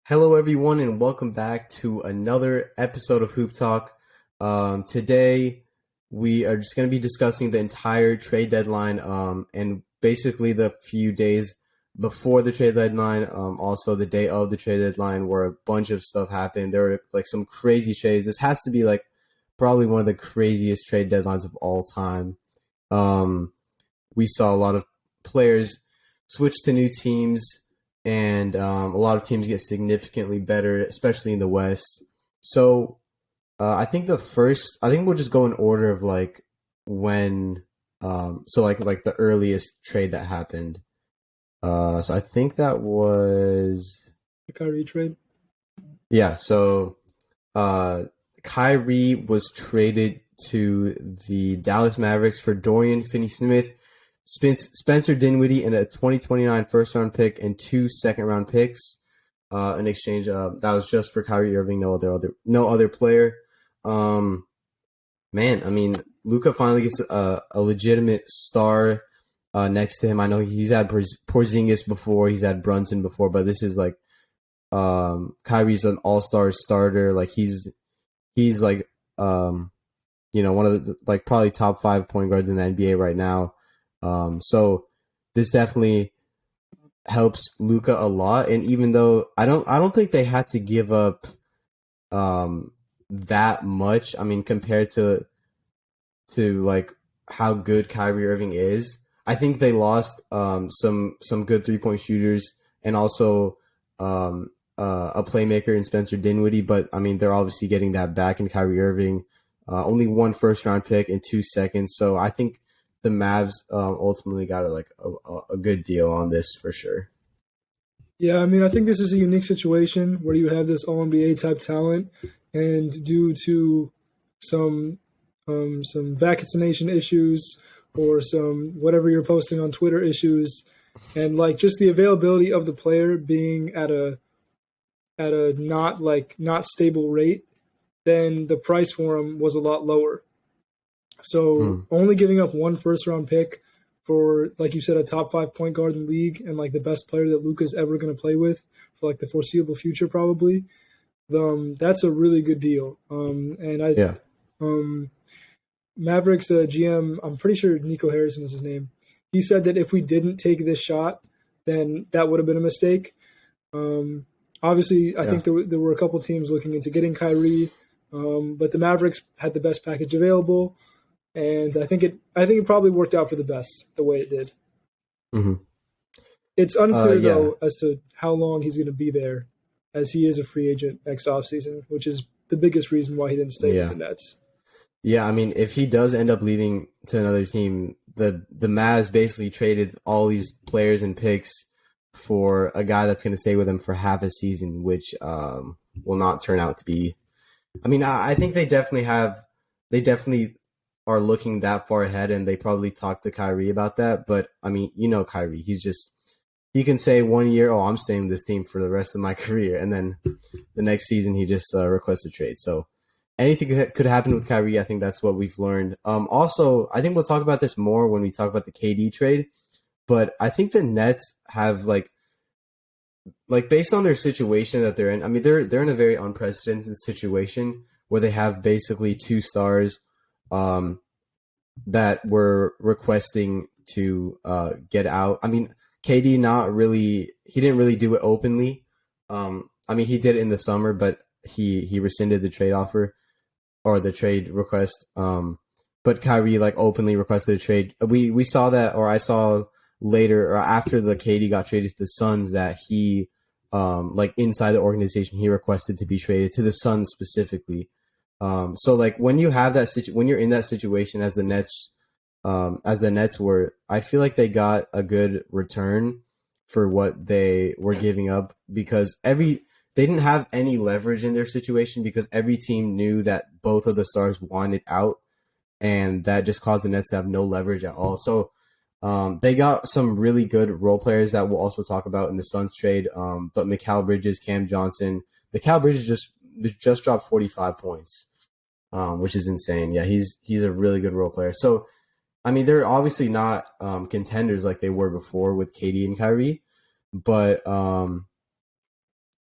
Hello, everyone, and welcome back to another episode of Hoop Talk. Today, we are just going to be discussing the entire trade deadline and basically the few days before the trade deadline, also the day of the trade deadline, where a bunch of stuff happened. There were like some crazy trades. This has to be like probably one of the craziest trade deadlines of all time. We saw a lot of players switch to new teams, and a lot of teams get significantly better, especially in the West. So I think we'll just go in order of like when, like the earliest trade that happened. So I think that was The Kyrie trade. yeah. So Kyrie was traded to the Dallas Mavericks for Dorian Finney-Smith, Spencer Dinwiddie, and a 2029 first-round pick and 2 second-round picks in exchange. That was just for Kyrie Irving, no other player. Man, I mean, Luka finally gets a legitimate star next to him. I know he's had Porzingis before, he's had Brunson before, but this is like Kyrie's an all-star starter. Like he's like one of the like probably top 5 point guards in the NBA right now. So this definitely helps Luka a lot. And even though I don't think they had to give up that much, I mean, compared to like how good Kyrie Irving is, I think they lost some good 3-point shooters and also a playmaker in Spencer Dinwiddie. But I mean, they're obviously getting that back in Kyrie Irving. Only 1 first-round pick and 2 seconds. So I think the Mavs ultimately got a good deal on this for sure. Yeah, I mean, I think this is a unique situation where you have this All-NBA type talent, and due to some vaccination issues or some whatever you're posting on Twitter issues, and like just the availability of the player being at a not stable rate, then the price for him was a lot lower. So only giving up 1 first-round pick for, like you said, a top 5 point guard in the league and like the best player that Luka's ever going to play with for like the foreseeable future, probably. That's a really good deal. Mavericks GM, I'm pretty sure Nico Harrison is his name. He said that if we didn't take this shot, then that would have been a mistake. Obviously, I think there were a couple teams looking into getting Kyrie, but the Mavericks had the best package available. And I think it probably worked out for the best the way it did. Mm-hmm. It's unclear though as to how long he's going to be there, as he is a free agent next offseason, which is the biggest reason why he didn't stay with the Nets. Yeah, I mean, if he does end up leaving to another team, the Mavs basically traded all these players and picks for a guy that's going to stay with them for half a season, which will not turn out to be. I mean, I think they definitely are looking that far ahead, and they probably talked to Kyrie about that. But I mean, Kyrie, he can say 1 year, oh, I'm staying with this team for the rest of my career, and then the next season he just requests a trade. So anything could happen with Kyrie. I think that's what we've learned. Also, I think we'll talk about this more when we talk about the KD trade. But I think the Nets have like based on their situation that they're in. I mean, they're in a very unprecedented situation where they have basically 2 stars that were requesting to get out. I mean, KD he didn't really do it openly. I mean, he did it in the summer, but he rescinded the trade offer or the trade request. But Kyrie like openly requested a trade. We saw that, or I saw later or after the KD got traded to the Suns that he like inside the organization he requested to be traded to the Suns specifically. So like when you have when you're in that situation as the Nets were, I feel like they got a good return for what they were giving up because they didn't have any leverage in their situation because every team knew that both of the stars wanted out, and that just caused the Nets to have no leverage at all. So they got some really good role players that we'll also talk about in the Suns trade. But Mikal Bridges, Cam Johnson, Mikal Bridges just dropped 45 points. Which is insane. Yeah, he's a really good role player. So, I mean, they're obviously not contenders like they were before with KD and Kyrie, but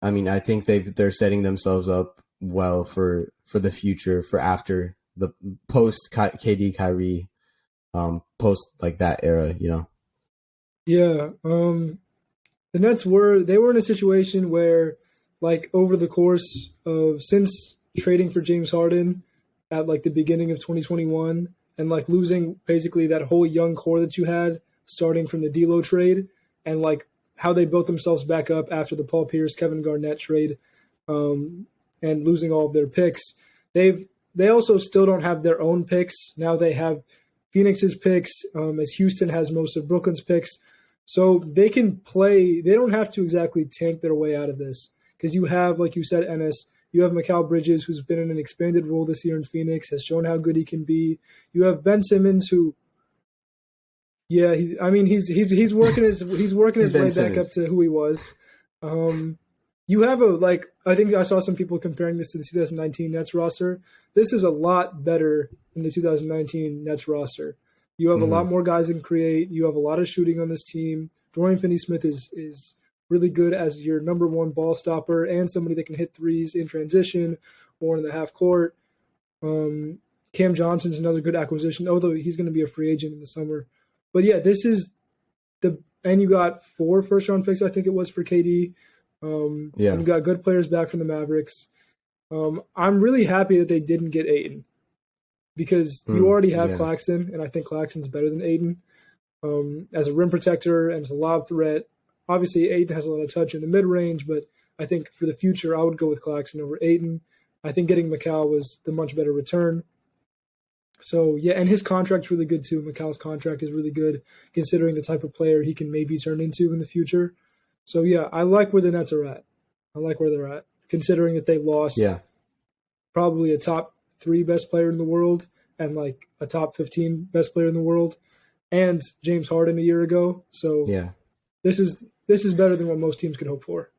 I mean, I think they're setting themselves up well for the future, for after the post KD Kyrie, post like that era, you know. Yeah. The Nets were in a situation where, like, over the course of since trading for James Harden at like the beginning of 2021 and like losing basically that whole young core that you had starting from the D'Lo trade and like how they built themselves back up after the Paul Pierce Kevin Garnett trade, and losing all of their picks. They also still don't have their own picks. Now they have Phoenix's picks, as Houston has most of Brooklyn's picks. So they can play. They don't have to exactly tank their way out of this because you have, like you said, Ennis. You have Mikal Bridges, who's been in an expanded role this year in Phoenix, has shown how good he can be. You have Ben Simmons, who, yeah, he's working his way back up to who he was. You have I think I saw some people comparing this to the 2019 Nets roster. This is a lot better than the 2019 Nets roster. You have a lot more guys that can create. You have a lot of shooting on this team. Dorian Finney-Smith is really good as your number one ball stopper and somebody that can hit threes in transition or in the half court. Cam Johnson's another good acquisition, although he's going to be a free agent in the summer. But yeah, and you got 4 first-round picks, I think it was, for KD. And you got good players back from the Mavericks. I'm really happy that they didn't get Ayton because you already have Claxton, and I think Claxton's better than Ayton as a rim protector and as a lob threat. Obviously, Ayton has a lot of touch in the mid-range, but I think for the future, I would go with Claxton over Ayton. I think getting Mikal was the much better return. So, yeah, and his contract's really good too. Mikal's contract is really good considering the type of player he can maybe turn into in the future. So, yeah, I like where the Nets are at. I like where they're at, considering that they lost probably a top 3 best player in the world and like a top 15 best player in the world and James Harden a year ago. So, this is better than what most teams could hope for.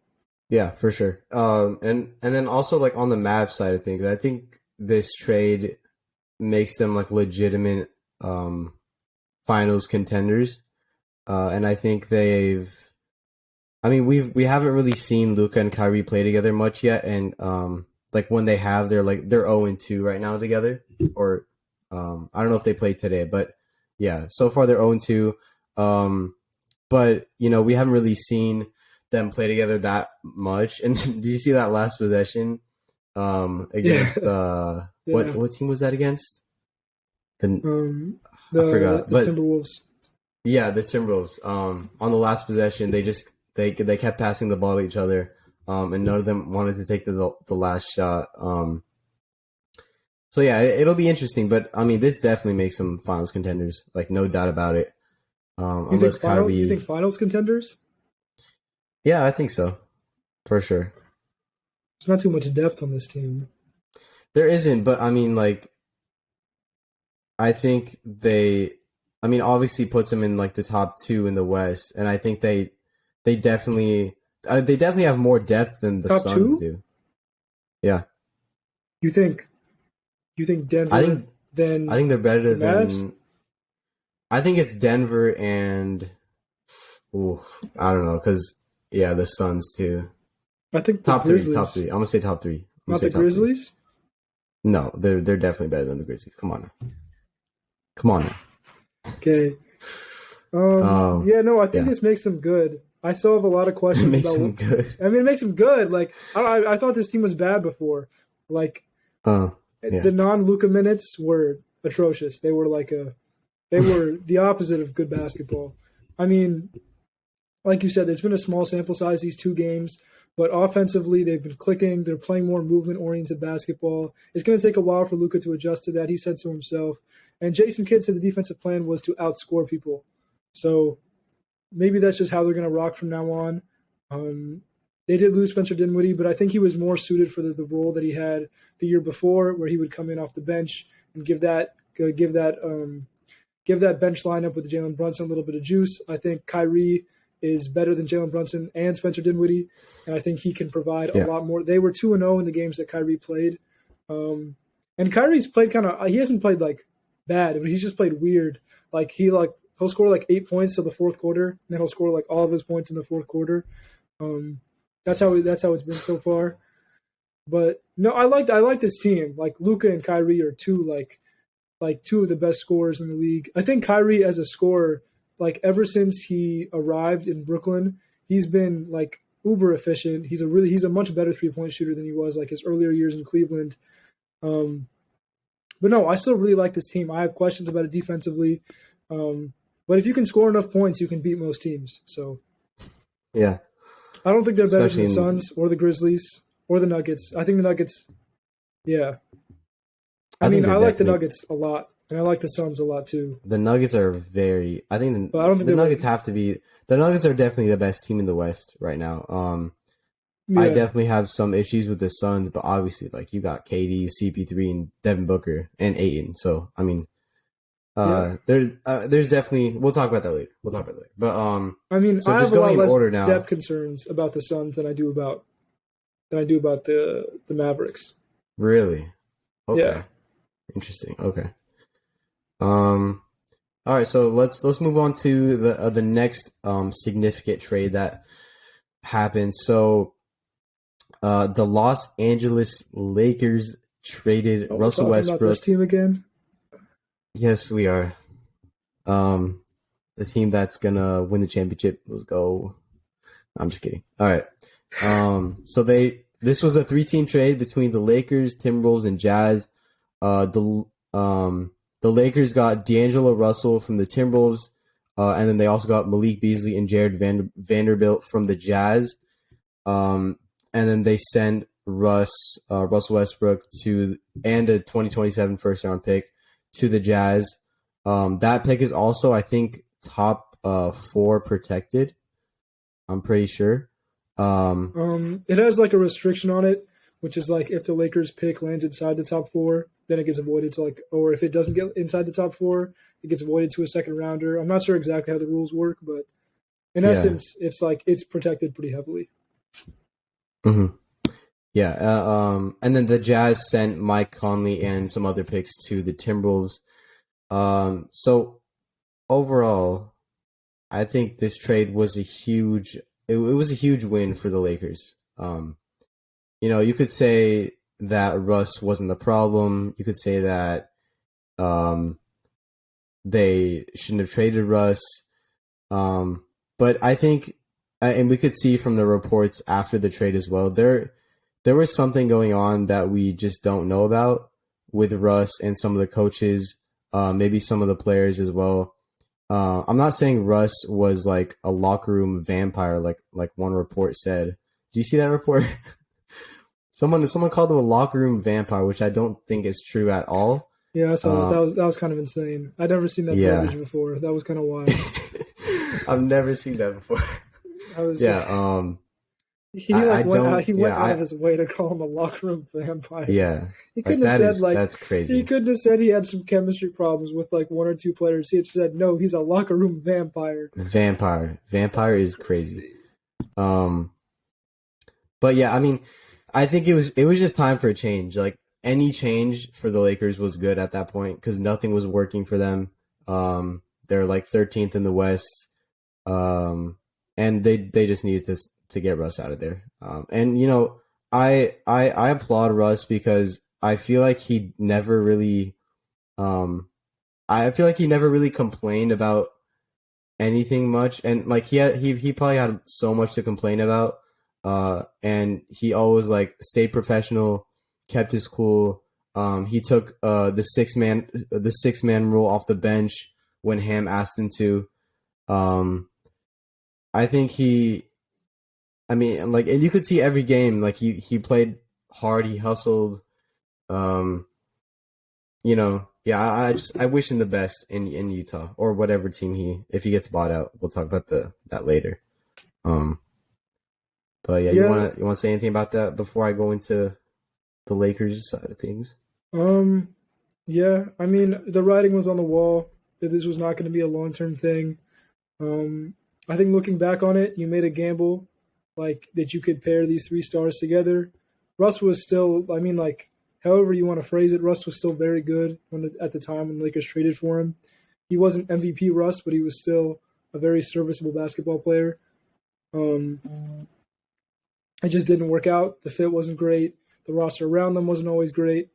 Yeah, for sure. And then also like on the Mavs side of things, I think this trade makes them like legitimate finals contenders. And I think we haven't really seen Luka and Kyrie play together much yet, and like when they have, they're 0-2 right now together. Or I don't know if they played today, but yeah, so far they're 0-2. But you know, we haven't really seen them play together that much. And did you see that last possession against what team was that against? I forgot. The Timberwolves. Yeah, the Timberwolves. On the last possession, they kept passing the ball to each other, and none of them wanted to take the last shot. So yeah, it'll be interesting. But I mean, this definitely makes them finals contenders, like no doubt about it. Unless Kyrie, you think finals contenders? Yeah, I think so, for sure. There's not too much depth on this team. There isn't, but I mean, like, I think obviously puts them in like the top 2 in the West, and I think they definitely have more depth than the top Suns 2? do. Yeah. You think Denver? I think they're better Mavs? than. I think it's Denver and. I don't know, because the Suns too. I think top Grizzlies. 3. Top 3. I'm gonna say top 3. Not the Grizzlies? 3. No, they're definitely better than the Grizzlies. Come on now. Okay. I think this makes them good. I still have a lot of questions. It makes them good. I mean, it makes them good. Like I thought this team was bad before. Like the non-Luka minutes were atrocious. They were the opposite of good basketball. I mean, like you said, there's been a small sample size these 2 games, but offensively they've been clicking. They're playing more movement-oriented basketball. It's going to take a while for Luka to adjust to that. He said so himself. And Jason Kidd said the defensive plan was to outscore people. So maybe that's just how they're going to rock from now on. They did lose Spencer Dinwiddie, but I think he was more suited for the role that he had the year before, where he would come in off the bench and give that bench lineup with Jalen Brunson a little bit of juice. I think Kyrie is better than Jalen Brunson and Spencer Dinwiddie, and I think he can provide a lot more. They were 2-0 in the games that Kyrie played. And Kyrie's played he hasn't played like bad, but he's just played weird. Like he'll score like 8 points to the fourth quarter, and then he'll score like all of his points in the fourth quarter. That's how it's been so far. But no, I like this team. Like Luka and Kyrie are two of the best scorers in the league. I think Kyrie as a scorer, like ever since he arrived in Brooklyn, he's been like uber efficient. He's a much better 3-point shooter than he was like his earlier years in Cleveland. Um, but no, I still really like this team. I have questions about it defensively. But if you can score enough points, you can beat most teams. So Yeah, I don't think they're better than especially the Suns or the Grizzlies or the Nuggets. I think the Nuggets, yeah. I I think mean, they're I like the definitely Nuggets a lot, and I like the Suns a lot too. the Nuggets are very. I think But I don't think the they're Nuggets like, have to be. The Nuggets are definitely the best team in the West right now. I yeah, definitely have some issues with the Suns, but obviously, like you got KD, CP3, and Devin Booker and Ayton. So I mean, yeah. there's definitely we'll talk about that later. We'll talk about that later. But I mean, so I have just a lot going in less order now. depth concerns about the Suns than I do about the Mavericks. Really? Yeah. Okay. Interesting. Okay. Um. All right. So let's move on to the next significant trade that happened. So the Los Angeles Lakers traded Oh, we're Russell talking about this Westbrook. team again. Yes, we are. Um, the team that's gonna win the championship. Let's go. I'm just kidding. All right. So this was a 3-team trade between the Lakers, Timberwolves, and Jazz. The Lakers got D'Angelo Russell from the Timberwolves, and then they also got Malik Beasley and Jared Vanderbilt from the Jazz. And then they sent Russell Westbrook and a 2027 first round pick to the Jazz. That pick is also, I think, top 4 protected. I'm pretty sure. It has like a restriction on it, which is like if the Lakers pick lands inside the top 4, then it gets avoided to or if it doesn't get inside the top 4, it gets avoided to a second rounder. I'm not sure exactly how the rules work, but in Yeah. essence, it's protected pretty heavily. hmm Yeah. And then the Jazz sent Mike Conley and some other picks to the Timberwolves. So overall, I think this trade was it was a huge win for the Lakers. You could say that Russ wasn't the problem. You could say that they shouldn't have traded Russ. But I think, and we could see from the reports after the trade as well, there was something going on that we just don't know about with Russ and some of the coaches, maybe some of the players as well. I'm not saying Russ was like a locker room vampire, like one report said. Do you see that report? Someone called him a locker room vampire, which I don't think is true at all. Yeah, I saw that was kind of insane. I'd never seen that Yeah. verbiage before. That was kind of wild. I've never seen that before. I was Yeah. he I don't. he went Yeah. out of his way to call him a locker room vampire. Yeah. He Like couldn't have said that's crazy. he couldn't have said he had some chemistry problems with like 1 or 2 players. He had said no, he's a locker room vampire. Vampire is crazy. But yeah, I mean, I think it was just time for a change. Like any change for the Lakers was good at that point because nothing was working for them. They're like 13th in the West, and they just needed to get Russ out of there. And I applaud Russ because I feel like he never really, complained about anything much, and like he probably had so much to complain about. And he always like stayed professional, kept his cool. He took the six man rule off the bench when Ham asked him to. I think I mean, like, and you could see every game, like he played hard, he hustled. Um, yeah, I wish him the best in Utah or whatever team if he gets bought out. We'll talk about that later. But yeah, you want to say anything about that before I go into the Lakers side of things? Yeah, I mean the writing was on the wall that this was not going to be a long-term thing. I think looking back on it, you made a gamble like that you could pair these 3 stars together. Russ was still, I mean, like however you want to phrase it, Russ was still very good at the time when the Lakers traded for him. He wasn't MVP Russ, but he was still a very serviceable basketball player. it just didn't work out. The fit wasn't great. The roster around them wasn't always great.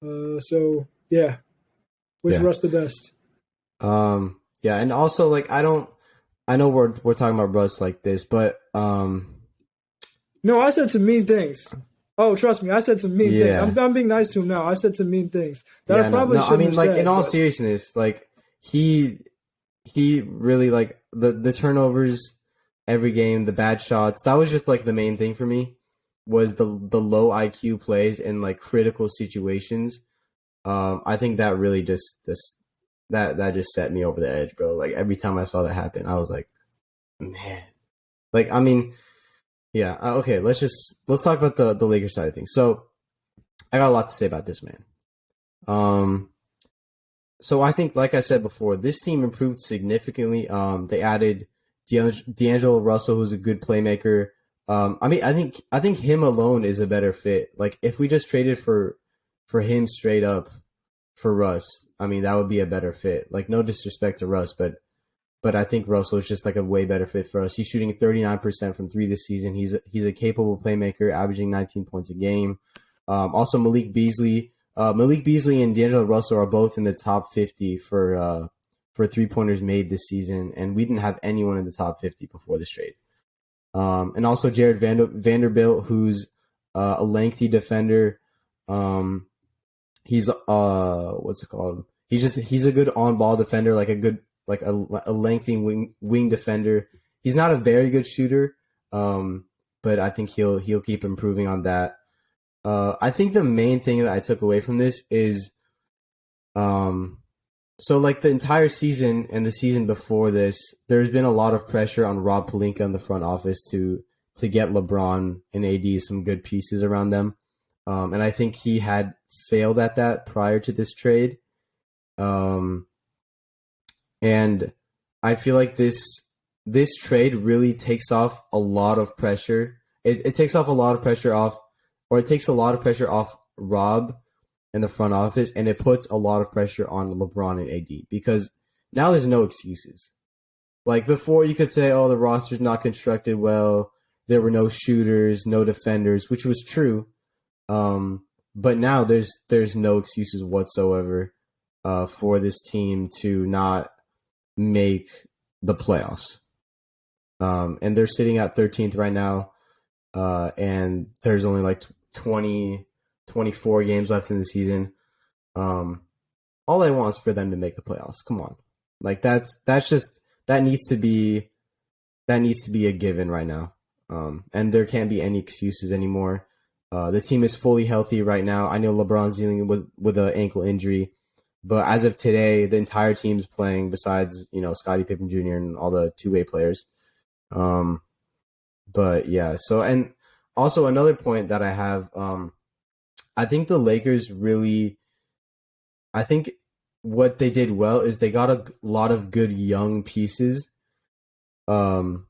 So yeah, wish Yeah. Russ the best. Yeah, and also like I know we're talking about Russ like this, but No, I said some mean things. Oh, trust me, I said some mean things. yeah. I'm being nice to him now. I said some mean things that I Yeah, no, probably no. I shouldn't mean, have like in said. all But seriousness, like he really like the turnovers every game, the bad shots. That was just like the main thing for me was the low IQ plays in like critical situations. I think that really just that just set me over the edge, bro. Like every time I saw that happen, I was like, man. Like I mean, yeah. Okay, let's talk about the Lakers side of things. So I got a lot to say about this, man. Um, So I think, like I said before, this team improved significantly. They added D'Angelo Russell, who's a good playmaker. I think him alone is a better fit. Like if we just traded for him straight up for Russ, I mean that would be a better fit. Like no disrespect to Russ, but I think Russell is just like a way better fit for us. He's shooting 39% from three this season. He's a capable playmaker, averaging 19 points a game. Also Malik Beasley and D'Angelo Russell are both in the top 50 for 3-pointers made this season, and we didn't have anyone in the top 50 before this trade. And also Jared Vanderbilt, who's a lengthy defender. He's what's it called? He's a good on ball defender, like a lengthy wing defender. He's not a very good shooter, but I think he'll keep improving on that. I think the main thing that I took away from this is, so like the entire season and the season before this, there's been a lot of pressure on Rob Pelinka in the front office to get LeBron and AD some good pieces around them, and I think he had failed at that prior to this trade, and I feel like this trade really takes off a lot of pressure. It takes off a lot of pressure off, or it takes a lot of pressure off Rob in the front office, and it puts a lot of pressure on LeBron and AD because now there's no excuses. Like before, you could say, "Oh, the roster's not constructed well. There were no shooters, no defenders," which was true. But now there's no excuses whatsoever for this team to not make the playoffs. And they're sitting at 13th right now, and there's only like 24 games left in the season. All I want is for them to make the playoffs. Come on, like that needs to be a given right now. And there can't be any excuses anymore. The team is fully healthy right now. I know LeBron's dealing with an ankle injury, but as of today, the entire team's playing besides Scottie Pippen Jr. and all the two-way players. But yeah, so and also another point that I have, I think the Lakers I think what they did well is they got a lot of good young pieces from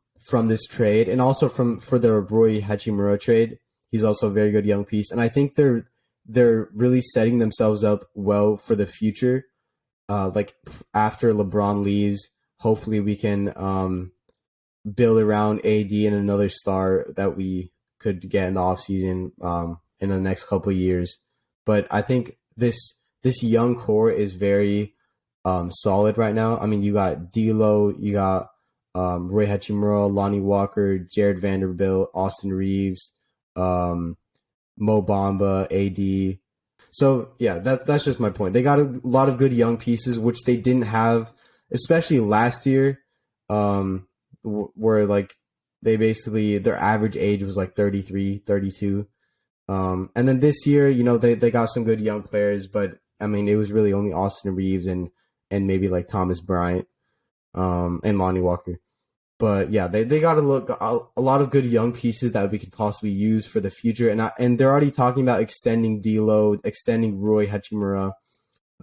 this trade, and also for the Rui Hachimura trade. He's also a very good young piece, and I think they're really setting themselves up well for the future. Like after LeBron leaves, hopefully we can build around AD and another star that we could get in the offseason in the next couple of years. But I think this young core is very solid right now. I mean, you got D'Lo, you got Rui Hachimura, Lonnie Walker, Jared Vanderbilt, Austin Reeves, Mo Bamba, AD. So yeah, that's just my point. They got a lot of good young pieces, which they didn't have, especially last year, where like they basically their average age was like 33, 32. And then this year, they got some good young players, but I mean it was really only Austin Reeves and maybe like Thomas Bryant, and Lonnie Walker. But yeah, they got a lot of good young pieces that we could possibly use for the future, and they're already talking about extending D'Lo, extending Rui Hachimura.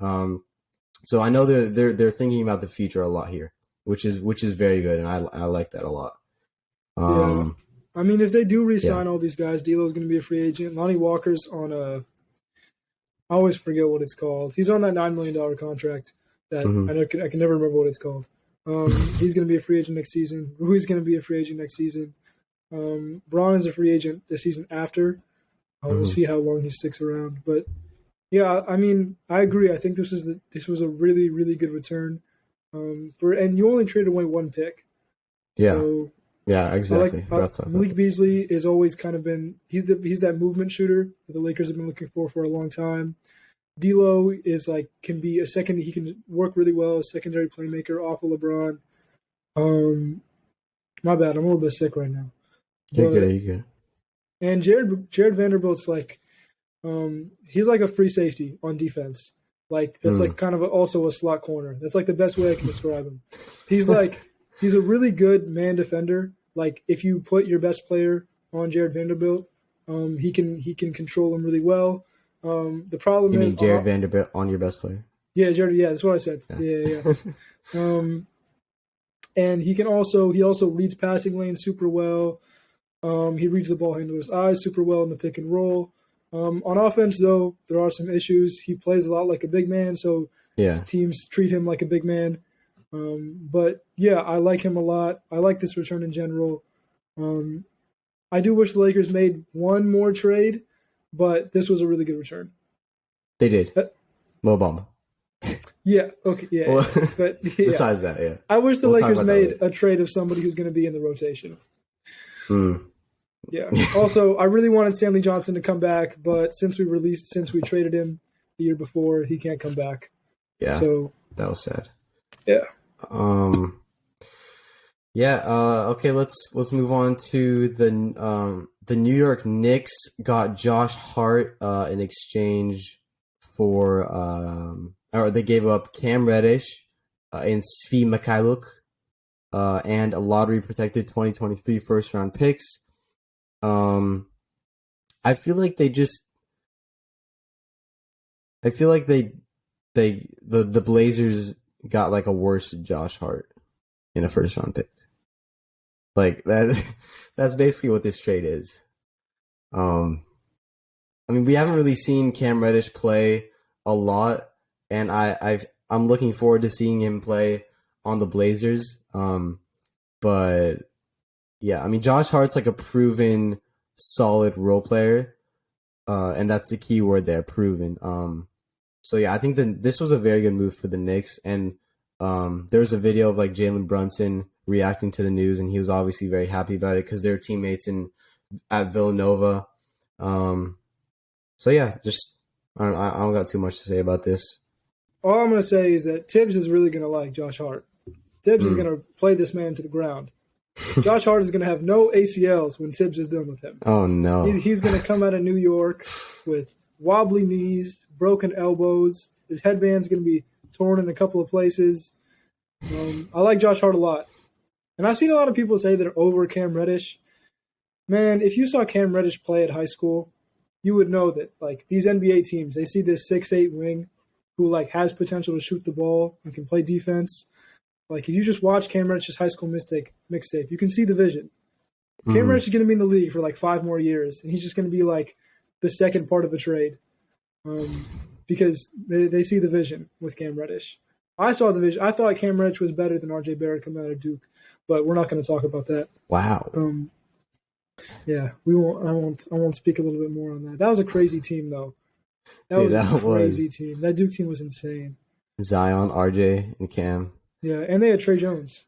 So I know they're thinking about the future a lot here, which is very good, and I like that a lot. Yeah, I mean, if they do re-sign Yeah. all these guys, D'Lo's going to be a free agent. Lonnie Walker's on I always forget what it's called. He's on that $9 million contract that Hmm. I can never remember what it's called. He's going to be a free agent next season. Rui's going to be a free agent next season. Braun is a free agent the season after. We'll see how long he sticks around. But yeah, I mean, I agree. I think this was a really, really good return. And you only traded away one pick. Yeah. So yeah, exactly. Malik Beasley has always kind of been he's that movement shooter that the Lakers have been looking for a long time. D'Lo is can be a second. He can work really well as secondary playmaker off of LeBron. My bad. I'm a little bit sick right now. You're good. And Jared Vanderbilt's he's like a free safety on defense. That's kind of also a slot corner. That's the best way I can describe him. He's he's a really good man defender. If you put your best player on Jared Vanderbilt, he can control him really well. The problem you is mean Jared Vanderbilt on your best player? Yeah, Jared. Yeah, that's what I said. Yeah. And he also reads passing lanes super well. He reads the ball handler's eyes super well in the pick and roll. On offense, though, there are some issues. He plays a lot like a big man, so teams treat him like a big man. But yeah, I like him a lot. I like this return in general. I do wish the Lakers made one more trade, but this was a really good return. They did. Mo Bamba. Yeah. Okay. Yeah. Well, but besides that, yeah. I wish the Lakers made a trade of somebody who's going to be in the rotation. Yeah. Also, I really wanted Stanley Johnson to come back, but since we traded him the year before, he can't come back. Yeah. So that was sad. Yeah. Okay. Let's move on to the New York Knicks got Josh Hart in exchange for or they gave up Cam Reddish and Svi Mikhailuk and a lottery protected 2023 first round picks. I feel like the Blazers got a worse Josh Hart in a first round pick. That's basically what this trade is. I mean, we haven't really seen Cam Reddish play a lot, and I'm looking forward to seeing him play on the Blazers. But yeah, I mean, Josh Hart's a proven solid role player, and that's the key word there, proven. So yeah, I think this was a very good move for the Knicks, and there was a video of Jalen Brunson reacting to the news, and he was obviously very happy about it because they're teammates at Villanova. So yeah, just I don't got too much to say about this. All I'm going to say is that Tibbs is really going to like Josh Hart. Tibbs is going to play this man to the ground. Josh Hart is going to have no ACLs when Tibbs is done with him. Oh, no. He's going to come out of New York with wobbly knees, broken elbows. His headband's going to be torn in a couple of places. I like Josh Hart a lot. And I've seen a lot of people say they're over Cam Reddish. Man, if you saw Cam Reddish play at high school, you would know that these NBA teams, they see this 6'8" wing who has potential to shoot the ball and can play defense. If you just watch Cam Reddish's high school mixtape, you can see the vision. Cam Reddish is going to be in the league for 5 more years, and he's just going to be the second part of a trade because they see the vision with Cam Reddish. I saw the vision. I thought Cam Reddish was better than RJ Barrett coming out of Duke, but we're not going to talk about that. Wow. Yeah, we won't. I won't speak a little bit more on that. That was a crazy team, though. That was a crazy team. That Duke team was insane. Zion, RJ, and Cam. Yeah, and they had Trey Jones,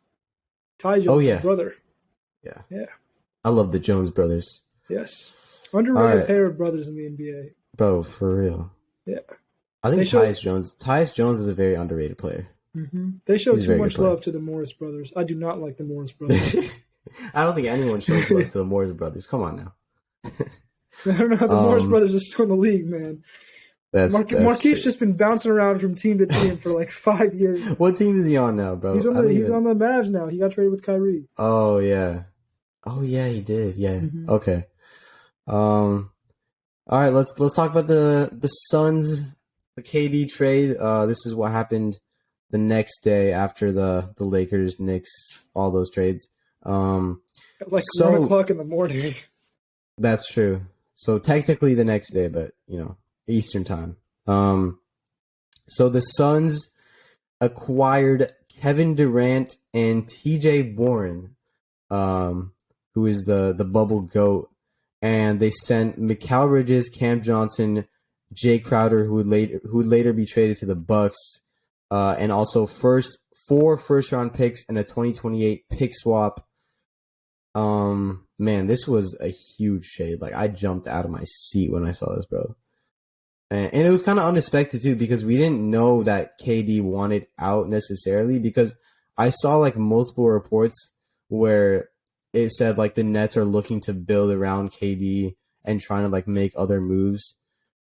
Ty Jones' brother. Yeah. I love the Jones brothers. Yes, underrated pair of brothers in the NBA. Bro, for real. Yeah, I think Tyus Jones is a very underrated player. Mm-hmm. They show too much love to the Morris brothers. I do not like the Morris brothers. I don't think anyone shows love to the Morris brothers. Come on now. I don't know. The Morris brothers are still in the league, man. Markeith's just been bouncing around from team to team for 5 years. What team is he on now, bro? He's on the Mavs now. He got traded with Kyrie. Oh yeah, he did. Yeah. Mm-hmm. Okay. All right. Let's talk about the Suns, the KD trade. This is what happened the next day after the Lakers, Knicks, all those trades. At 1 o'clock in the morning. That's true. So technically the next day, but Eastern time. So the Suns acquired Kevin Durant and TJ Warren, who who is the bubble goat, and they sent Mikal Bridges, Cam Johnson, Jay Crowder, who would later be traded to the Bucks, and also four first round picks and a 2028 pick swap. Man, this was a huge trade. Like, I jumped out of my seat when I saw this, bro. And it was kind of unexpected too, because we didn't know that KD wanted out necessarily, because I saw like multiple reports where it said like the Nets are looking to build around KD and trying to like make other moves.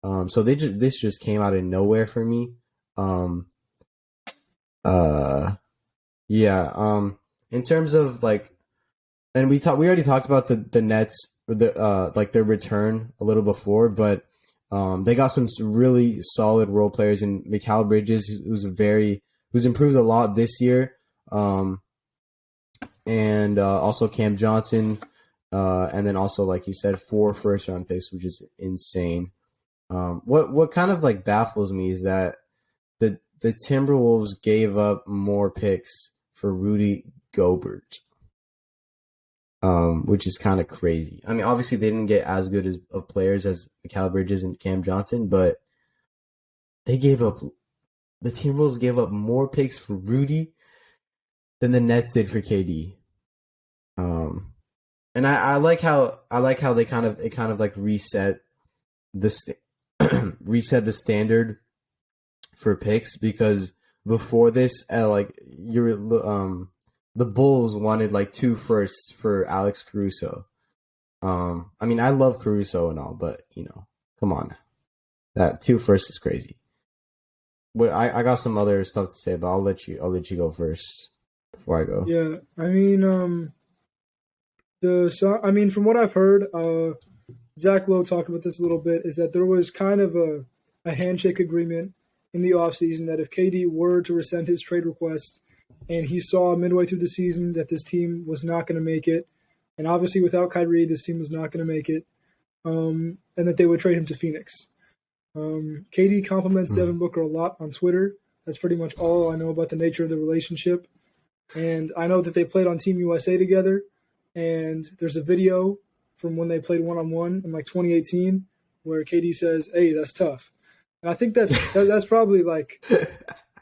So this just came out of nowhere for me. In terms of like, and we already talked about the Nets, like their return a little before, but they got some really solid role players in Mikal Bridges, who's improved a lot this year, and also Cam Johnson, and then also, like you said, 4 first round picks, which is insane. What kind of like baffles me is that the Timberwolves gave up more picks for Rudy Gobert, which is kind of crazy. I mean, obviously they didn't get as good of players as Mikal Bridges and Cam Johnson, but the Timberwolves gave up more picks for Rudy than the Nets did for KD. And I like how they kind of like reset the standard for picks, because before this, the Bulls wanted like 2 firsts for Alex Caruso. I mean, I love Caruso and all, but come on, that 2 firsts is crazy. But I got some other stuff to say, but I'll let you go first before I go. Yeah, I mean, from what I've heard, Zach Lowe talked about this a little bit, is that there was kind of a handshake agreement in the offseason that if KD were to rescind his trade request, and he saw midway through the season that this team was not going to make it, and obviously without Kyrie, this team was not going to make it, and that they would trade him to Phoenix. KD compliments Devin Booker a lot on Twitter. That's pretty much all I know about the nature of the relationship. And I know that they played on Team USA together, and there's a video from when they played one-on-one in like 2018 where KD says, "Hey, that's tough." And I think that's probably like,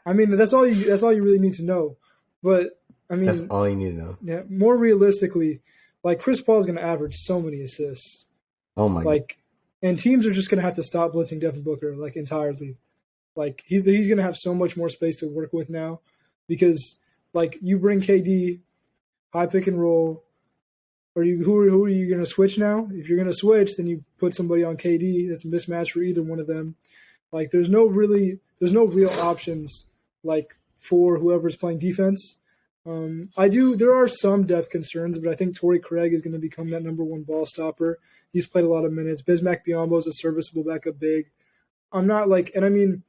I mean, that's all you really need to know. But I mean, that's all you need to know. Yeah, more realistically, like Chris Paul is going to average so many assists. Oh my! Like, and teams are just going to have to stop blitzing Devin Booker like entirely. Like he's going to have so much more space to work with now, because like you bring KD, high pick and roll. Who are you going to switch now? If you're going to switch, then you put somebody on KD. That's a mismatch for either one of them. Like there's no real options like for whoever's playing defense. There are some depth concerns, but I think Torrey Craig is going to become that number 1 ball stopper. He's played a lot of minutes. Bismack Biyombo is a serviceable backup big. I'm not like, and I mean,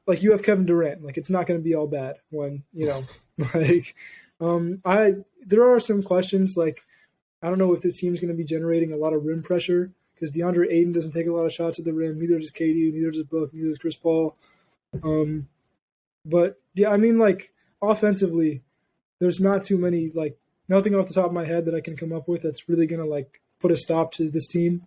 like you have Kevin Durant. Like it's not going to be all bad when like there are some questions. Like I don't know if this team's going to be generating a lot of rim pressure, because DeAndre Ayton doesn't take a lot of shots at the rim. Neither does KD. Neither does Book. Neither does Chris Paul. But yeah, I mean, like offensively, there's not too many, like nothing off the top of my head that I can come up with that's really going to like put a stop to this team.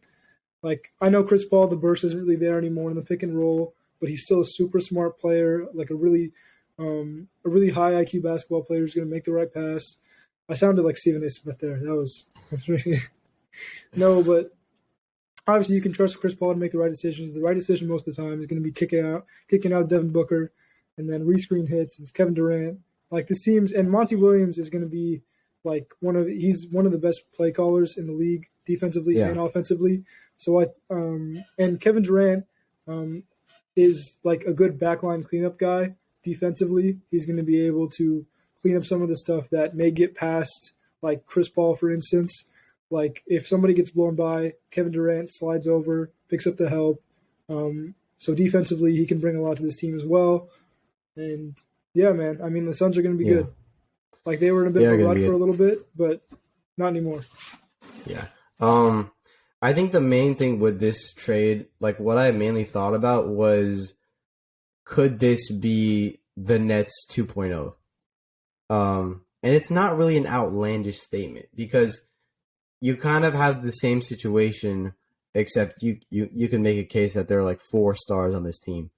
Like I know Chris Paul, the burst isn't really there anymore in the pick and roll, but he's still a super smart player, like a really high IQ basketball player who's going to make the right pass. I sounded like Stephen A. Smith there. That's really no, but obviously you can trust Chris Paul to make the right decisions. The right decision most of the time is going to be kicking out Devin Booker, and then rescreen hits. It's Kevin Durant. Like this team's, and Monty Williams is going to be like he's one of the best play callers in the league defensively and offensively. So and Kevin Durant is like a good backline cleanup guy defensively. He's going to be able to clean up some of the stuff that may get past like Chris Paul, for instance. Like if somebody gets blown by, Kevin Durant slides over, picks up the help. So defensively, he can bring a lot to this team as well. And yeah, man, I mean, the Suns are going to be good. Like they were in a bit of a rut for a little bit, but not anymore. Yeah. I think the main thing with this trade, like what I mainly thought about was, could this be the Nets 2.0? And it's not really an outlandish statement, because you kind of have the same situation, except you can make a case that there are like 4 stars on this team.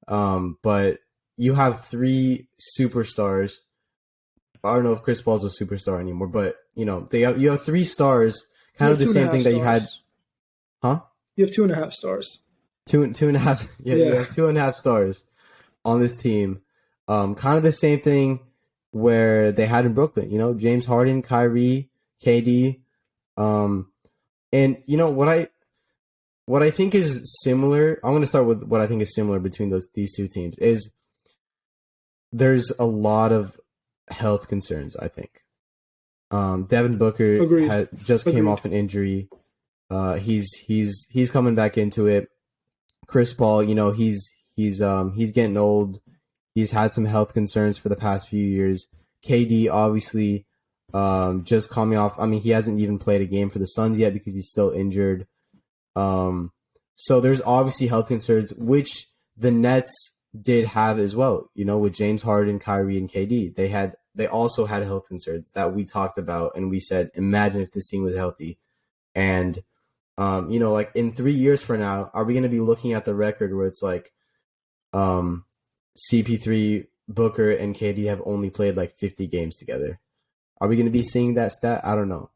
But you have 3 superstars. I don't know if Chris Paul's a superstar anymore, but you have 3 stars, kind of the same thing that you had. Huh? You have 2.5 stars. Two and a half. Yeah, you have 2.5 stars on this team. Kind of the same thing where they had in Brooklyn. James Harden, Kyrie, KD. And what I think is similar. I'm going to start with what I think is similar between these 2 teams is there's a lot of health concerns. I think Devin Booker came off an injury. He's coming back into it. Chris Paul, he's getting old. He's had some health concerns for the past few years. KD obviously just coming off. I mean, he hasn't even played a game for the Suns yet because he's still injured. So there's obviously health concerns, which the Nets did have as well. With James Harden, Kyrie, and KD, they also had health concerns that we talked about, and we said, imagine if this team was healthy. And like in 3 years from now, are we going to be looking at the record where it's like CP3, Booker, and KD have only played like 50 games together? Are we going to be seeing that stat? I don't know.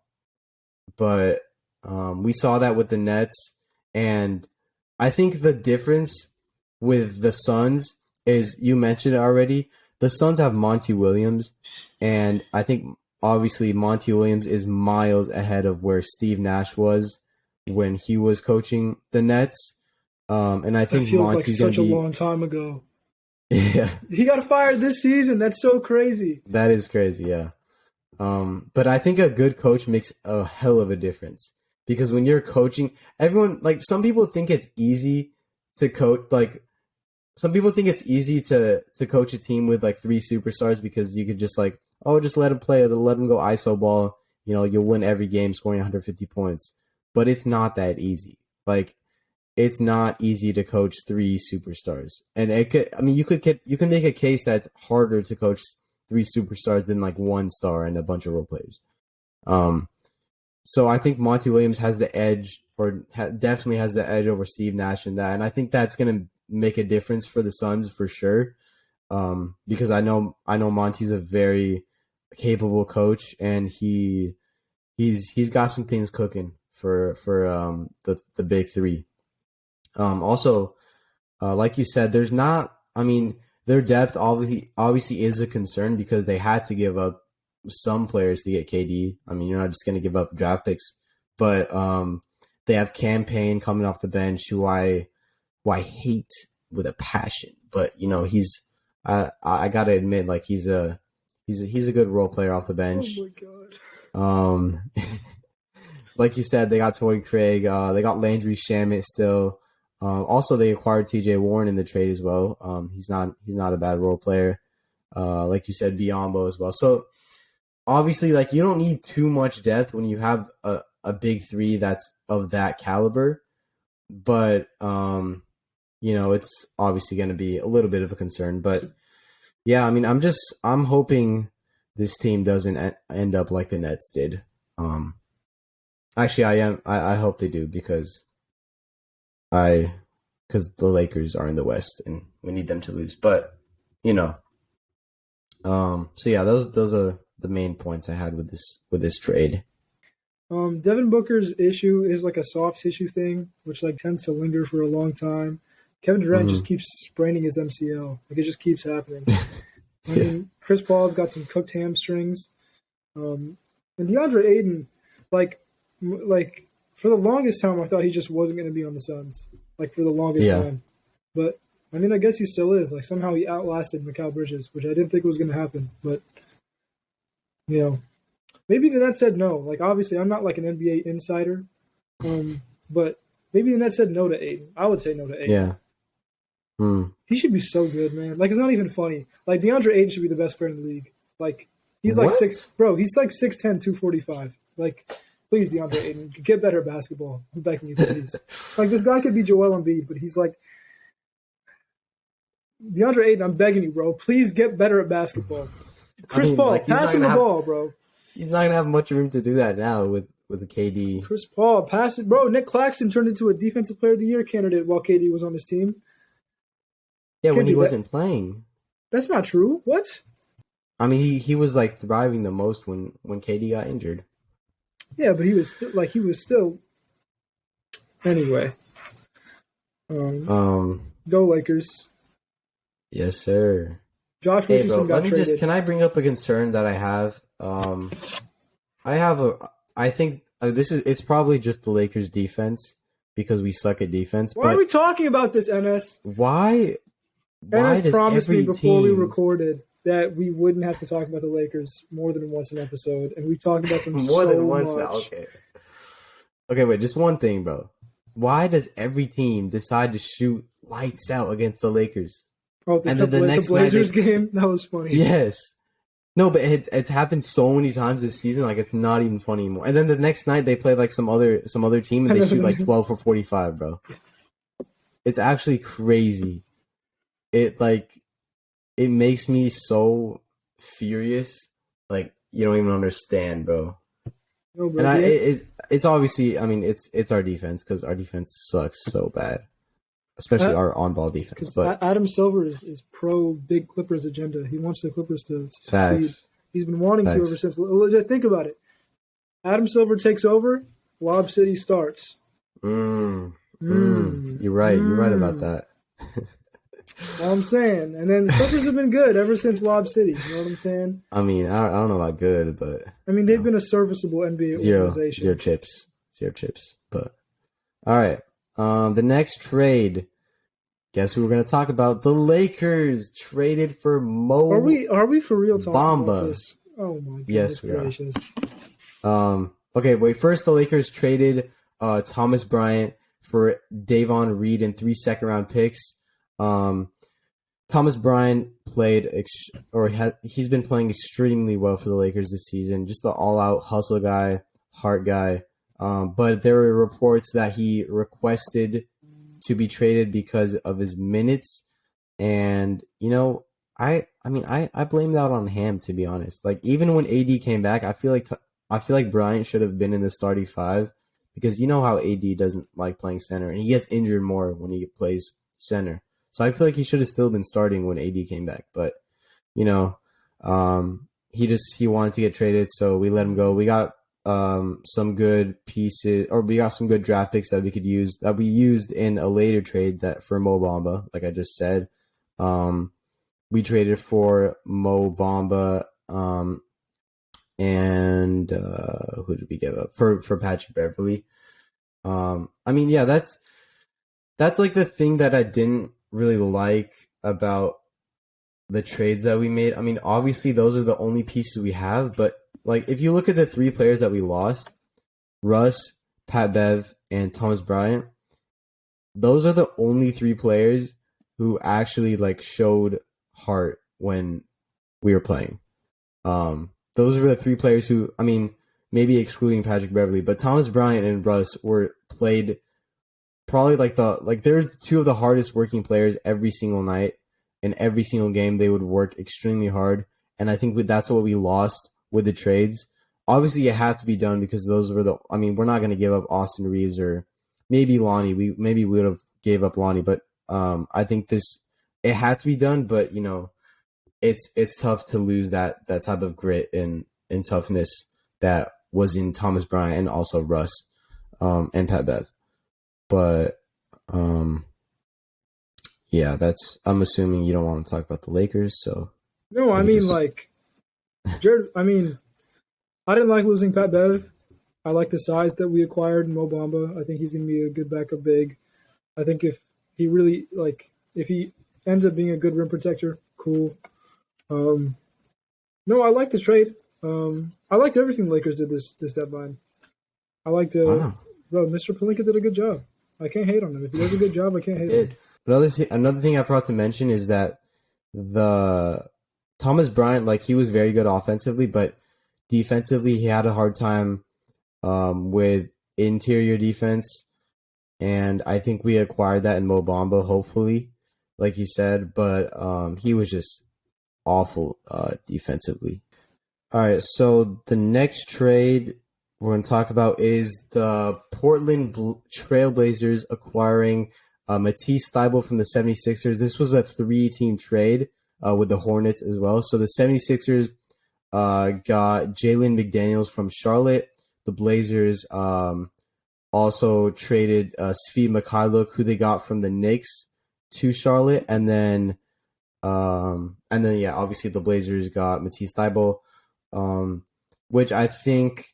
But we saw that with the Nets. And I think the difference with the Suns is, you mentioned it already, the Suns have Monty Williams. And I think obviously Monty Williams is miles ahead of where Steve Nash was when he was coaching the Nets. And I think that feels Monty's like such a long time ago. Yeah. He got fired this season. That's so crazy. That is crazy, yeah. But I think a good coach makes a hell of a difference, because when you're coaching, everyone, like, some people think it's easy to coach, like, some people think it's easy to coach a team with like 3 superstars because you could just like, just let them play, let them go ISO ball, you'll win every game scoring 150 points. But it's not that easy. Like, it's not easy to coach 3 superstars. And you can make a case that's harder to coach 3 superstars than like 1 star and a bunch of role players. So I think Monty Williams has the edge, or definitely has the edge over Steve Nash in that. And I think that's going to make a difference for the Suns for sure. Because I know Monty's a very capable coach, and he's got some things cooking for the big 3. Also, like you said, their depth obviously is a concern because they had to give up some players to get KD. I mean, you're not just going to give up draft picks, but they have Campaign coming off the bench, who I hate with a passion. But I gotta admit, like, he's a good role player off the bench. Oh my god. Like you said, they got Torrey Craig. They got Landry Shamet still. Also, they acquired T.J. Warren in the trade as well. He's not a bad role player. Like you said, Biyombo as well. So obviously, like, you don't need too much depth when you have a big 3 that's of that caliber. But it's obviously going to be a little bit of a concern. But yeah, I mean, I'm hoping this team doesn't end up like the Nets did. Actually, I hope they do, because the Lakers are in the West and we need them to lose. But so yeah, those are the main points I had with this trade. Devin Booker's issue is like a soft tissue thing, which like tends to linger for a long time. Kevin Durant just keeps spraining his MCL. Like, it just keeps happening. I mean, Chris Paul's got some cooked hamstrings. And DeAndre Ayton, like for the longest time, I thought he just wasn't going to be on the Suns. Like, for the longest time. But I mean, I guess he still is. Like, somehow he outlasted Mikal Bridges, which I didn't think was going to happen. But maybe the Nets said no. Like, obviously, I'm not like an NBA insider, but maybe the Nets said no to Ayton. I would say no to Ayton. Yeah. He should be so good, man. Like, it's not even funny. Like, DeAndre Ayton should be the best player in the league. Like, he's like he's like 6'10", 245. Like, please, DeAndre Ayton, get better at basketball. I'm begging you, please. Like, this guy could be Joel Embiid, but he's like, DeAndre Ayton, I'm begging you, bro. Please get better at basketball. Chris Paul, like, pass him the ball, bro. He's not gonna have much room to do that now with with the KD. Chris Paul, pass it, bro. Nick Claxton turned into a Defensive Player of the Year candidate while KD was on his team. Yeah, when he wasn't playing. That's not true. What? I mean, he was like thriving the most when KD got injured. Yeah, but he was still. Anyway. Go Lakers. Yes, sir. Josh Richardson got traded. Can I bring up a concern that I have? I think it's probably just the Lakers defense because we suck at defense. Why are we talking about this, Ennes? Why Ennes does promised every me before we team... recorded that we wouldn't have to talk about the Lakers more than once an episode, and we talked about them more than once much. now. Okay, wait, just one thing, bro. Why does every team decide to shoot lights out against the Lakers? Oh, the Blazers game? That was funny. Yes. No, but it's happened so many times this season, like it's not even funny anymore. And then the next night they play like some other team and they shoot like 12 for 45, bro. It's actually crazy. It makes me so furious. Like you don't even understand, bro. No, bro, and it's obviously, I mean, it's our defense because our defense sucks so bad, especially our on-ball defense. But Adam Silver is pro big Clippers agenda. He wants the Clippers to succeed. Facts. He's been wanting to ever since. Think about it. Adam Silver takes over. Lob City starts. You're right. You're right about that. All I'm saying. And then the Clippers have been good ever since Lob City. You know what I'm saying? I mean, I don't know about good, but... I mean, they've been a serviceable NBA organization. Zero chips. But, all right. The next trade. Guess who we're going to talk about? The Lakers traded for Mo... Are we for real talking Bamba. about this? Oh, my goodness Yes, we gracious. are. Okay, wait. First, the Lakers traded Thomas Bryant for Davon Reed and 3 second-round picks. Thomas Bryant he's been playing extremely well for the Lakers this season. Just an all-out hustle guy, heart guy. But there were reports that he requested to be traded because of his minutes, and I blame that on him, to be honest. Like even when AD came back, I feel like Bryant should have been in the starting 5 because you know how AD doesn't like playing center, and he gets injured more when he plays center. So I feel like he should have still been starting when AD came back, but he wanted to get traded, so we let him go. We got some good pieces, or we got some good draft picks that we used in a later trade that for Mo Bamba, like I just said. We traded for Mo Bamba, and who did we give up for Patrick Beverley? I mean, yeah, that's like the thing that I didn't really like about the trades that we made. I mean, obviously those are the only pieces we have, but like if you look at the 3 players that we lost, Russ, Pat Bev, and Thomas Bryant, those are the only 3 players who actually like showed heart when we were playing. Those were the 3 players who, I mean, maybe excluding Patrick Beverley, but Thomas Bryant and Russ were played probably they're 2 of the hardest working players every single night. In every single game, they would work extremely hard. And I think that's what we lost with the trades. Obviously, it had to be done because those were we're not going to give up Austin Reeves or maybe Lonnie. We would have gave up Lonnie, but I think it had to be done. But, it's tough to lose that type of grit and toughness that was in Thomas Bryant and also Russ and Pat Bev. But, yeah, I'm assuming you don't want to talk about the Lakers, so. No, I mean, Jared, I didn't like losing Pat Bev. I like the size that we acquired in Mo Bamba. I think he's going to be a good backup big. I think if he really, if he ends up being a good rim protector, cool. No, I like the trade. I liked everything the Lakers did this deadline. I liked Mr. Pelinka did a good job. I can't hate on him. If he does a good job, I can't hate on him. Another thing I forgot to mention is that the Thomas Bryant, he was very good offensively, but defensively he had a hard time with interior defense, and I think we acquired that in Mo Bamba, hopefully, like you said, but he was just awful defensively. All right, so the next trade we're going to talk about is the Portland Trailblazers acquiring Matisse Thybulle from the 76ers. This was a 3-team trade with the Hornets as well. So the 76ers got Jalen McDaniels from Charlotte. The Blazers also traded Svi Mikhailuk, who they got from the Knicks, to Charlotte. And then obviously the Blazers got Matisse Thybulle, which I think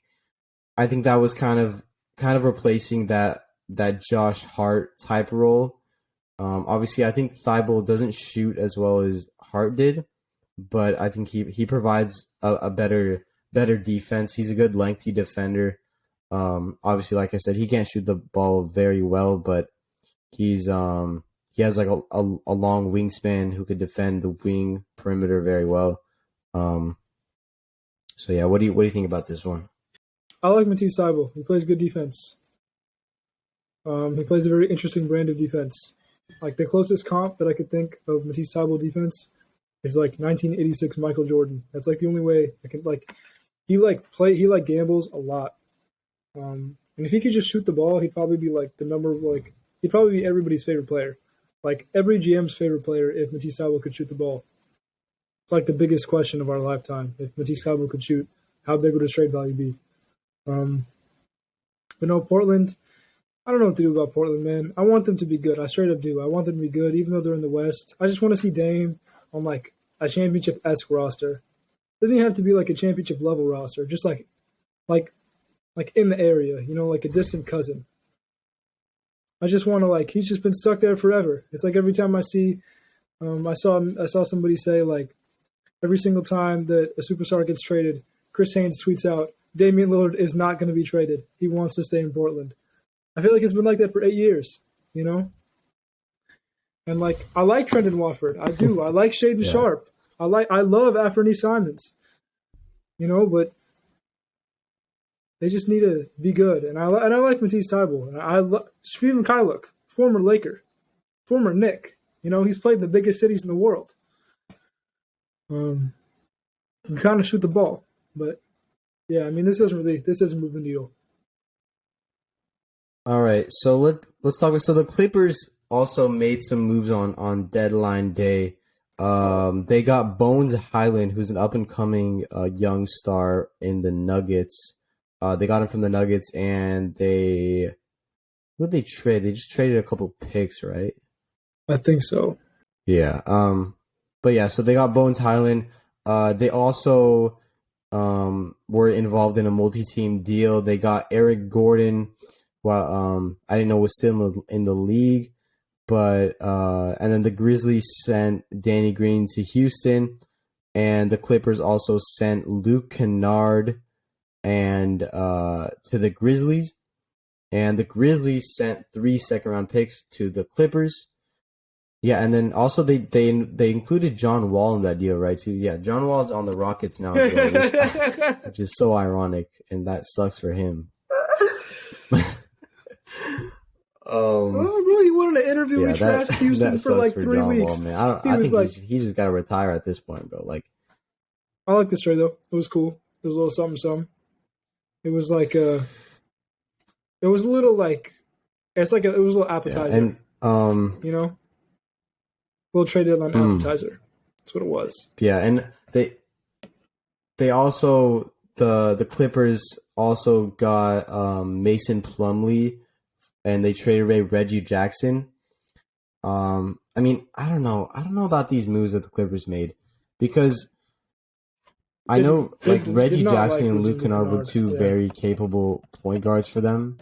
that was kind of replacing that Josh Hart type role. Obviously, I think Thybulle doesn't shoot as well as Hart did, but I think he provides a better defense. He's a good lengthy defender. Obviously, like I said, he can't shoot the ball very well, but he has like a long wingspan who could defend the wing perimeter very well. So yeah, what do you think about this one? I like Matisse Thybulle. He plays good defense. He plays a very interesting brand of defense. Like the closest comp that I could think of Matisse Thybulle defense is like 1986 Michael Jordan. That's like the only way I can like. He gambles a lot. And if he could just shoot the ball, he'd probably be like he'd probably be everybody's favorite player. Like every GM's favorite player if Matisse Thybulle could shoot the ball. It's like the biggest question of our lifetime. If Matisse Thybulle could shoot, how big would his trade value be? But no, Portland, I don't know what to do about Portland, man. I want them to be good. I straight up do. I want them to be good, even though they're in the West. I just want to see Dame on like a championship-esque roster. Doesn't even have to be like a championship level roster, just like in the area, like a distant cousin. I just want to he's just been stuck there forever. It's like every time I see, I saw somebody say like every single time that a superstar gets traded, Chris Haynes tweets out, Damian Lillard is not going to be traded. He wants to stay in Portland. I feel like it's been like that for 8 years, And I like Trendon Watford. I do. I like Shaden Sharp. I love Anfernee Simons. But they just need to be good. And I like Matisse Thybulle. And I love Svi Mikhailuk, former Laker, former Knick. He's played in the biggest cities in the world. Can kind of shoot the ball, but yeah, I mean this doesn't move the needle. All right, so let's talk. So the Clippers also made some moves on deadline day. They got Bones Highland, who's an up and coming young star in the Nuggets. They got him from the Nuggets, and what did they trade? They just traded a couple picks, right? I think so. Yeah. But yeah, so they got Bones Highland. They also were involved in a multi-team deal. They got Eric Gordon. Well, I didn't know was still in the league, but and then the Grizzlies sent Danny Green to Houston, and the Clippers also sent Luke Kennard and to the Grizzlies, and the Grizzlies sent 3 second-round picks to the Clippers. Yeah, and then also they included John Wall in that deal, right? Too. Yeah, John Wall's on the Rockets now, which is so ironic, and that sucks for him. Bro, he wanted an interview. We trashed Houston for like 3 weeks. Wall, man. I think he just got to retire at this point, bro. I like this trade though. It was cool. It was a little something. It was like it was a little like it was a little appetizer. Yeah, and we'll trade it on appetizer. That's what it was. Yeah, and they also the Clippers also got Mason Plumlee, and they traded away Reggie Jackson. I mean, I don't know about these moves that the Clippers made, because I know Reggie Jackson and Luke Kennard were two very capable point guards for them.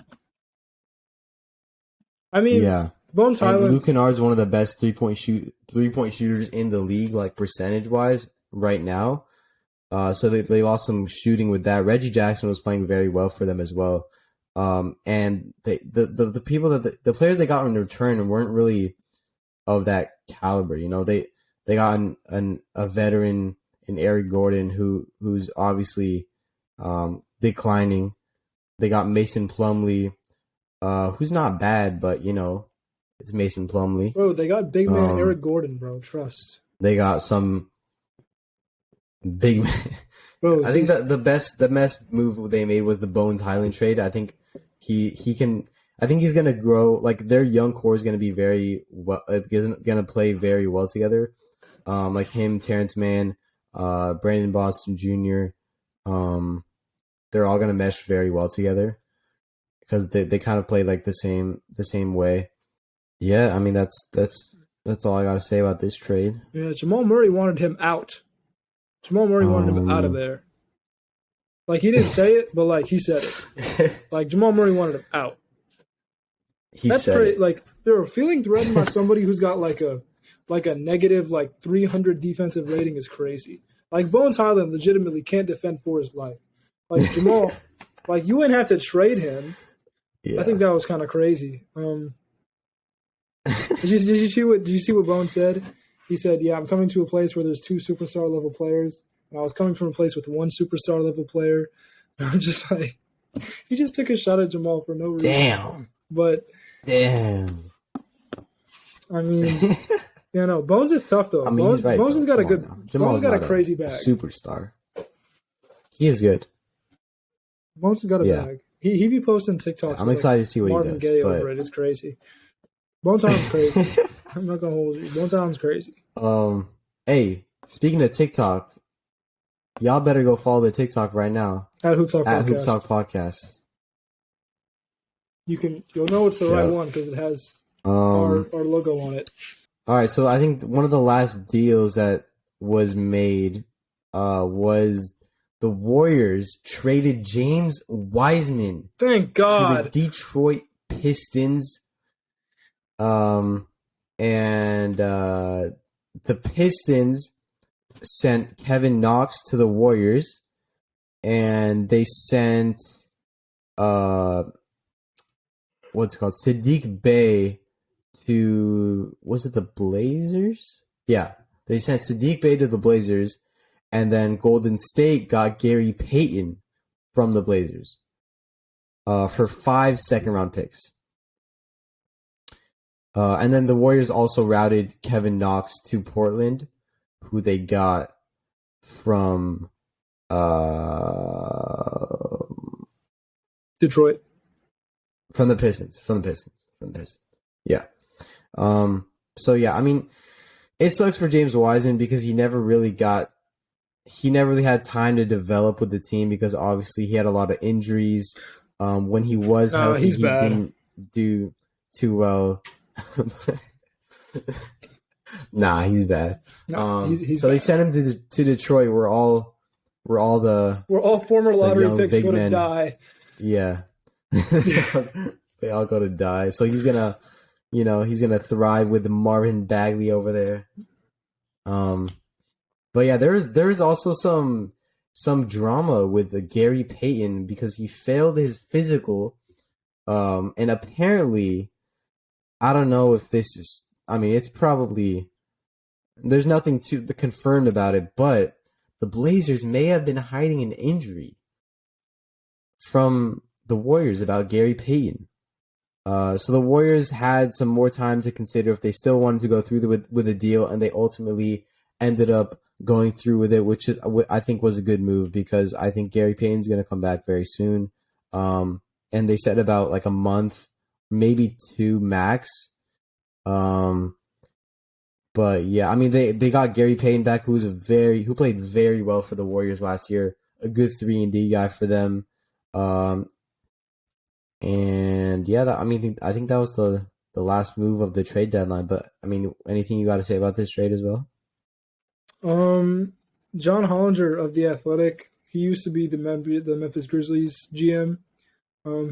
I mean, yeah. Bones Highland. Luke Kennard is one of the best three-point shooters in the league, like percentage-wise, right now. So they lost some shooting with that. Reggie Jackson was playing very well for them as well. And the people the players they got in return weren't really of that caliber. They got a veteran in Eric Gordon who's obviously declining. They got Mason Plumlee, who's not bad, but it's Mason Plumlee. Bro, they got big man Eric Gordon, bro. Trust. They got some big man. Bro, I think that the best move they made was the Bones Highland trade. I think he can. I think he's gonna grow. Like their young core is gonna be very well. Gonna play very well together. Like him, Terrence Mann, Brandon Boston Jr. They're all gonna mesh very well together because they kind of play like the same way. Yeah, I mean that's all I gotta say about this trade. Yeah, Jamal Murray wanted him out. Jamal Murray wanted him out of there. Like he didn't say it, but like he said it. Like Jamal Murray wanted him out. That's crazy. Like they were feeling threatened by somebody who's got like a negative like 300 defensive rating is crazy. Like Bones Highland legitimately can't defend for his life. Like Jamal, like you wouldn't have to trade him. Yeah. I think that was kind of crazy. Did you see what Bones said? He said, "Yeah, I'm coming to a place where there's 2 superstar level players, and I was coming from a place with 1 superstar level player." And I'm just like, he just took a shot at Jamal for no reason. Damn. But damn. I mean, you know, Bones is tough though. I mean, Bones has got a good. Bones got a crazy bag. Superstar. He is good. Bones has got a bag. He be posting TikToks. I'm excited to see what Marvin he does. Gaye over it. It's crazy. Bones Highland's crazy. I'm not gonna hold you. Bones Highland's crazy. Hey, speaking of TikTok, y'all better go follow the TikTok right now at HoopTalk Podcast. You'll know it's the right one because it has our logo on it. All right, so I think one of the last deals that was made was the Warriors traded James Wiseman. Thank God. To the Detroit Pistons. And the Pistons sent Kevin Knox to the Warriors, and they sent Sadiq Bey to, was it the Blazers? Yeah, they sent Sadiq Bey to the Blazers, and then Golden State got Gary Payton from the Blazers for 5 second-round picks. And then the Warriors also routed Kevin Knox to Portland, who they got from Detroit. From the Pistons. Yeah. So yeah, I mean, it sucks for James Wiseman because he never really had time to develop with the team because obviously he had a lot of injuries. When he was healthy, he didn't do too well. Nah, he's bad. No, he's so bad. They sent him to Detroit. We're all former lottery picks go to die. Yeah. They all go to die. So he's gonna thrive with Marvin Bagley over there. But yeah, there's also some drama with Gary Payton because he failed his physical, and apparently, I don't know if this is. I mean, it's probably there's nothing confirmed about it, but the Blazers may have been hiding an injury from the Warriors about Gary Payton. So the Warriors had some more time to consider if they still wanted to go through with a deal, and they ultimately ended up going through with it, which I think was a good move because I think Gary Payton's going to come back very soon. And they said about like a month, maybe 2 max. But yeah, I mean they got Gary Payton back, who played very well for the Warriors last year, a good 3-and-D guy for them. And yeah, I think that was the last move of the trade deadline. But I mean, anything you got to say about this trade as well? John Hollinger of The Athletic, he used to be the Memphis Grizzlies GM.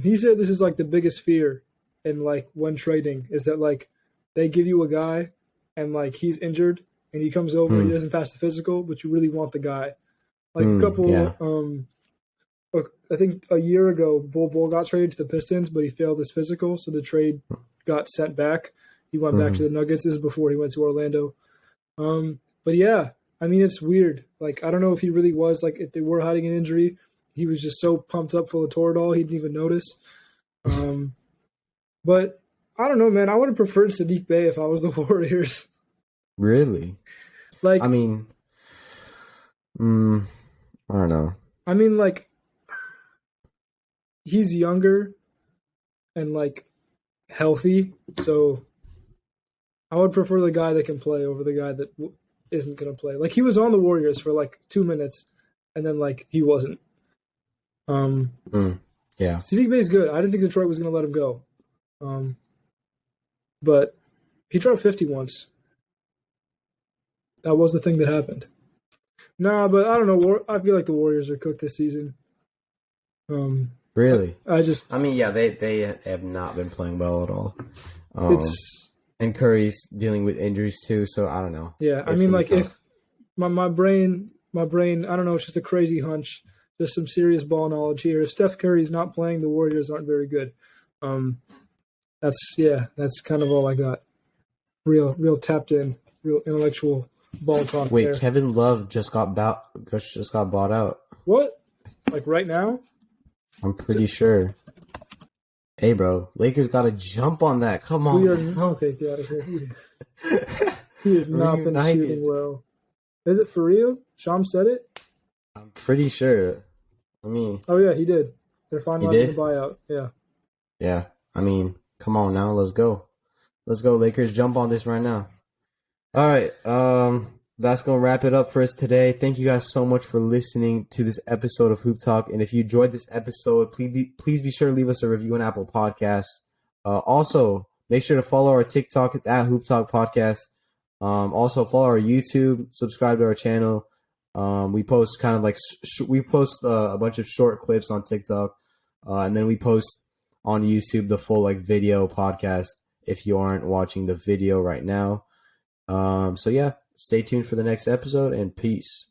He said this is like the biggest fear in like when trading is that like they give you a guy and like he's injured and he comes over, he doesn't pass the physical, but you really want the guy. Like I think a year ago, Bull got traded to the Pistons, but he failed his physical, so the trade got sent back. He went back to the Nuggets. This is before he went to Orlando. But yeah, I mean, it's weird. Like, I don't know if he really was, like, if they were hiding an injury, he was just so pumped up full of Toradol, he didn't even notice. But I don't know, man. I would have preferred Sadiq Bey if I was the Warriors. Really? Like, I mean, I don't know. I mean, like, he's younger and like healthy, so I would prefer the guy that can play over the guy that isn't going to play. Like, he was on the Warriors for like 2 minutes, and then like he wasn't. Yeah. Saddiq Bey's good. I didn't think Detroit was going to let him go, but he dropped 50 once. That was the thing that happened. Nah, but I don't know. I feel like the Warriors are cooked this season. Really? I mean, yeah, they have not been playing well at all. It's and Curry's dealing with injuries too, so I don't know. Yeah, I mean, like, if my brain, I don't know, it's just a crazy hunch. Just some serious ball knowledge here. If Steph Curry's not playing, the Warriors aren't very good. That's kind of all I got. Real tapped in, real intellectual ball talk. Wait, there. Kevin Love just got bought out. What? Like right now? I'm pretty sure. Hey, bro, Lakers got to jump on that. Come on. Okay, get out of here. He has not been shooting well. Is it for real? Sham said it? I'm pretty sure. I mean. Oh, yeah, he did. They're finalizing the buyout. Yeah. Yeah. I mean, come on now. Let's go. Let's go, Lakers. Jump on this right now. All right. That's going to wrap it up for us today. Thank you guys so much for listening to this episode of Hoop Talk. And if you enjoyed this episode, please be sure to leave us a review on Apple Podcasts. Also, make sure to follow our TikTok. It's at Hoop Talk Podcast. Also, follow our YouTube. Subscribe to our channel. We post kind of like a bunch of short clips on TikTok. And then we post on YouTube the full like video podcast if you aren't watching the video right now. So, yeah. Stay tuned for the next episode, and peace.